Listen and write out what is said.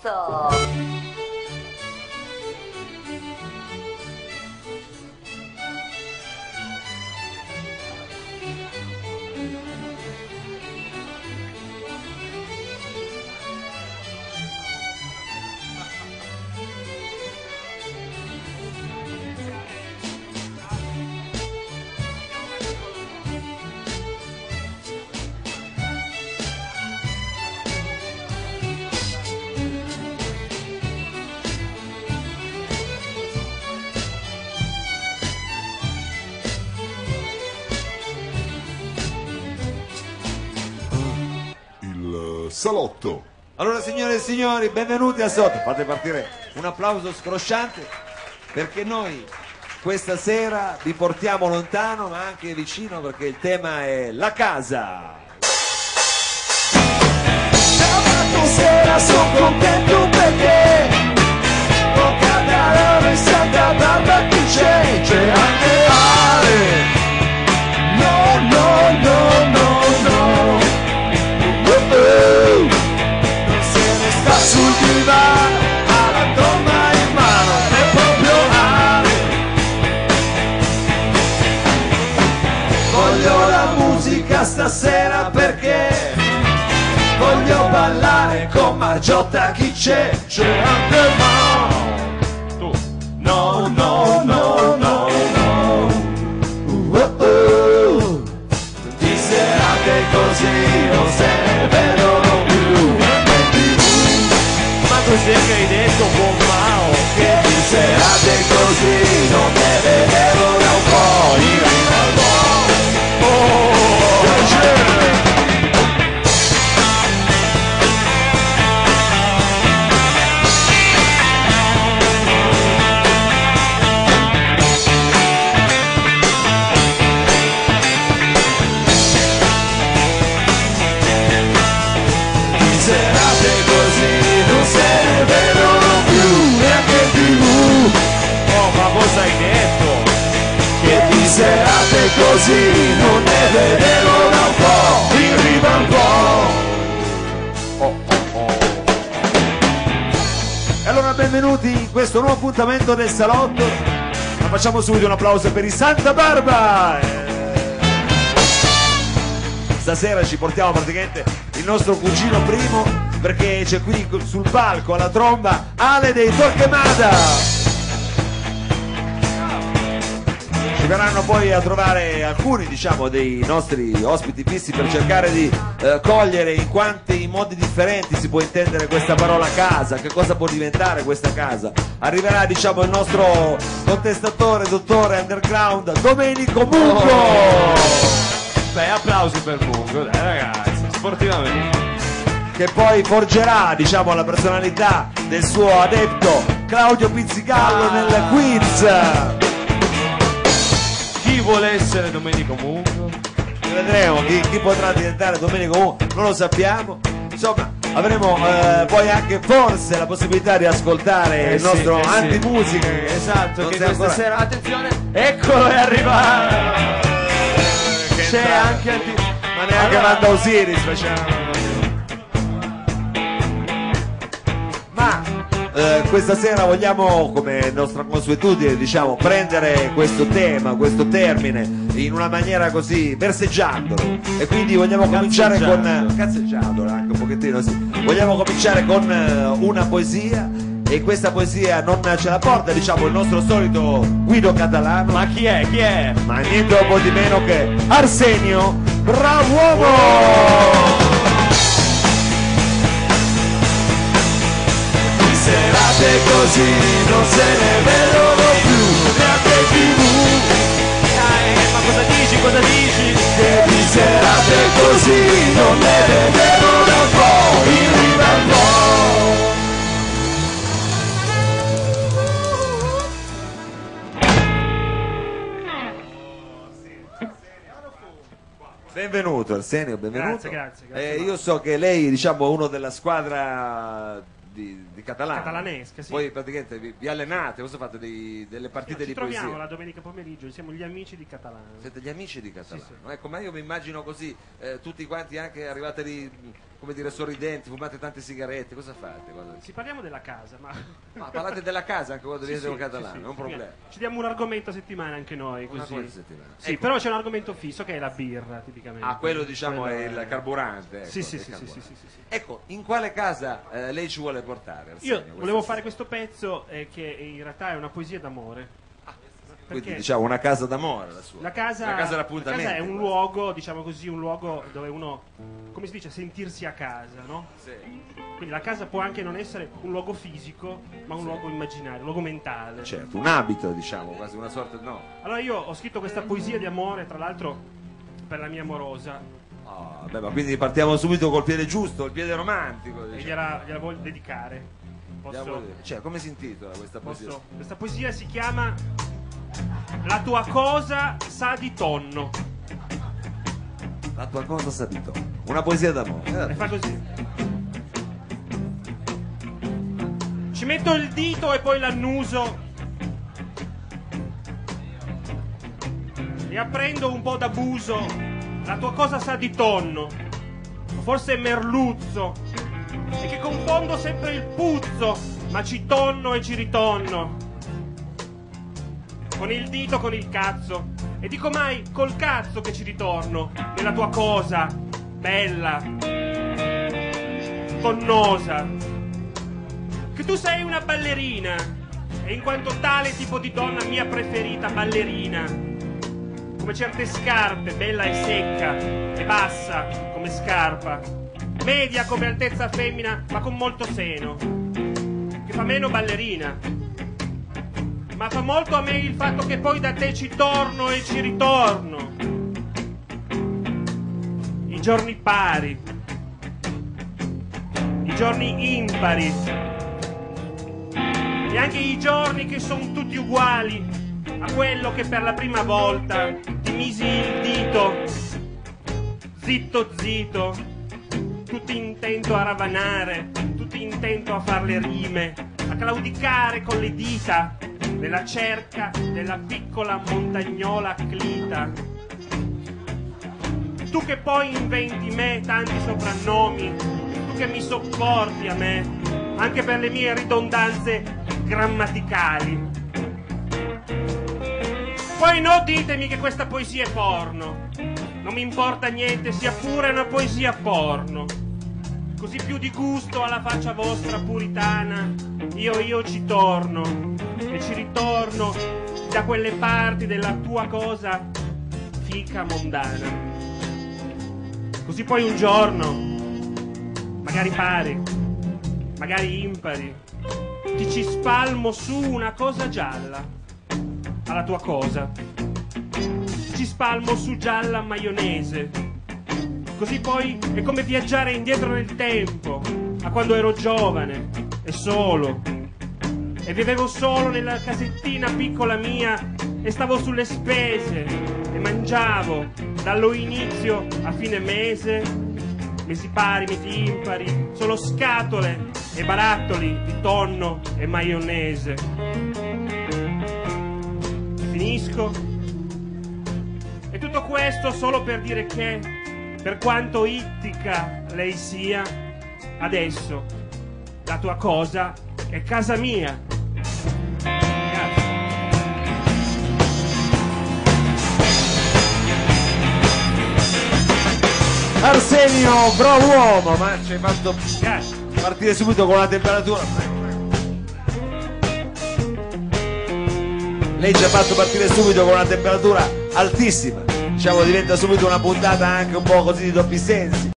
salotto. Salotto. Allora, signore e signori, benvenuti a Salotto. Fate partire un applauso scrosciante, perché noi questa sera vi portiamo lontano ma anche vicino, perché il tema è la casa. Sabato sera sono contento perché ho cantato in Santa Barbara chi c'è? C'è anche Ale. No, no, no, no, no. Non se ne sta sul divano, ha la tromba in mano, è proprio Ale. Voglio la musica stasera perché voglio ballare con Margiotta, chi c'è? C'è anche Mao. Tu. No, no, no, no, no. Di serate così non se ne vedono più. Ma cos'è che hai detto, buon Mao? Che di serate così non ne vedevo da un po'. In riva al Mao. Oh, piacere. Serate così non se ne vedono più neanche in TV. Oh, ma cosa hai detto? Che di serate così non ne vedevo da un po', in riva al Po'. Oh, oh, oh. E allora benvenuti in questo nuovo appuntamento del Salotto. Ma facciamo subito un applauso per i Santa Barba. Stasera ci portiamo praticamente il nostro cugino primo, perché c'è qui sul palco alla tromba Ale dei Torquemada. Ci verranno poi a trovare alcuni, diciamo, dei nostri ospiti fissi per cercare di cogliere in quanti modi differenti si può intendere questa parola casa, che cosa può diventare questa casa. Arriverà, diciamo, il nostro contestatore, dottore underground Domenico Mungo. Beh, applausi per Mungo, dai ragazzi, sportivamente. Che poi forgerà, diciamo, la personalità del suo adepto Claudio Pizzigallo nel quiz. Chi vuole essere Domenico Mungo? Vedremo chi potrà diventare Domenico Mungo, non lo sappiamo. Insomma, avremo poi anche forse la possibilità di ascoltare il nostro antimusica. Esatto, non che si è questa ancora... sera, attenzione, eccolo è arrivato. C'è anche ma neanche Manda Osiris facciamo. Ma questa sera vogliamo, come nostra consuetudine, diciamo, prendere questo tema, questo termine in una maniera così, verseggiandolo, e quindi vogliamo cominciare con cazzeggiandolo anche un pochettino, sì. Vogliamo cominciare con una poesia, e questa poesia non ce la porta, diciamo, il nostro solito Guido Catalano. Ma chi è? Chi è? Ma niente po' di meno che Arsenio Brav'uomo! Di serate così non se ne vedono più neanche in TV. Ma cosa dici? Cosa dici? Che di serate così non ne vedevo da un po', in riva al Po'. Benvenuto Arsenio, benvenuto. Grazie. Io so che lei, diciamo, è uno della squadra di Catalano. Catalanesca, sì. Voi praticamente vi allenate, cosa fate? Delle partite Ci di troviamo poesia? la domenica pomeriggio, siamo gli amici di Catalano. Siete gli amici di Catalano? Sì. Ecco, ma io mi immagino così, tutti quanti anche arrivate lì come dire, sorridenti, fumate tante sigarette, cosa fate? Sì, parliamo della casa, ma... Ma parlate della casa anche quando venite un sì, catalano, sì. è un problema. Ci diamo un argomento a settimana anche noi, Una così. volta a settimana. Sì, Ecco. però c'è un argomento fisso che è la birra, tipicamente. Ah, quello diciamo Quello è il carburante. Ecco, Sì, sì, il sì, sì, carburante. sì, sì, sì. Ecco, in quale casa lei ci vuole portare? Arsenio, Io questa volevo sera? fare questo pezzo che in realtà è una poesia d'amore. Quindi Perché diciamo una casa d'amore la sua. la casa d'appuntamento. è un quasi. luogo, diciamo così, un luogo dove uno, come si dice, sentirsi a casa, no? Sì. Quindi la casa può anche non essere un luogo fisico, ma un luogo immaginario, un luogo mentale. Certo, un abito, diciamo, quasi una sorta no. Allora io ho scritto questa poesia di amore, tra l'altro per la mia amorosa, Ah, beh, ma quindi partiamo subito col piede giusto, il piede romantico. e Diciamo. gliela voglio dedicare. Cioè, come si intitola questa poesia? Questa poesia si chiama La tua cosa sa di tonno. La tua cosa sa di tonno. Una poesia d'amore. E fa così. Ci metto il dito e poi l'annuso e apprendo un po' d'abuso. La tua cosa sa di tonno, o forse merluzzo, e che confondo sempre il puzzo, ma ci tonno e ci ritonno. Con il dito, con il cazzo, e dico mai col cazzo che ci ritorno nella tua cosa bella, tonnosa. Che tu sei una ballerina, e in quanto tale tipo di donna mia preferita, ballerina, come certe scarpe, bella e secca, e bassa come scarpa, media come altezza femmina, ma con molto seno, che fa meno ballerina. Ma fa molto a me il fatto che poi da te ci torno e ci ritorno. I giorni pari, i giorni impari, e anche i giorni che sono tutti uguali a quello che per la prima volta ti misi il dito, zitto zitto, tutto intento a ravanare, tutto intento a far le rime, a claudicare con le dita nella cerca della piccola montagnola Clita. Tu che poi inventi me tanti soprannomi, tu che mi sopporti a me, anche per le mie ridondanze grammaticali. Poi no, ditemi che questa poesia è porno. Non mi importa niente, sia pure una poesia porno. Così più di gusto alla faccia vostra puritana, io ci torno e ci ritorno da quelle parti della tua cosa fica mondana. Così poi un giorno, magari pari, magari impari, ti ci spalmo su una cosa gialla alla tua cosa. Ci spalmo su gialla maionese. Così poi è come viaggiare indietro nel tempo, a quando ero giovane e solo, e vivevo solo nella casettina piccola mia, e stavo sulle spese e mangiavo dallo inizio a fine mese, mesi pari, mesi impari, solo scatole e barattoli di tonno e maionese. Finisco, e tutto questo solo per dire che, per quanto ittica lei sia, adesso la tua cosa è casa mia. Grazie. Arsenio, bravo uomo, ma ci hai fatto Grazie. partire subito con la temperatura. Lei ci ha fatto partire subito con una temperatura altissima. Diciamo diventa subito una puntata anche un po' così di doppi sensi.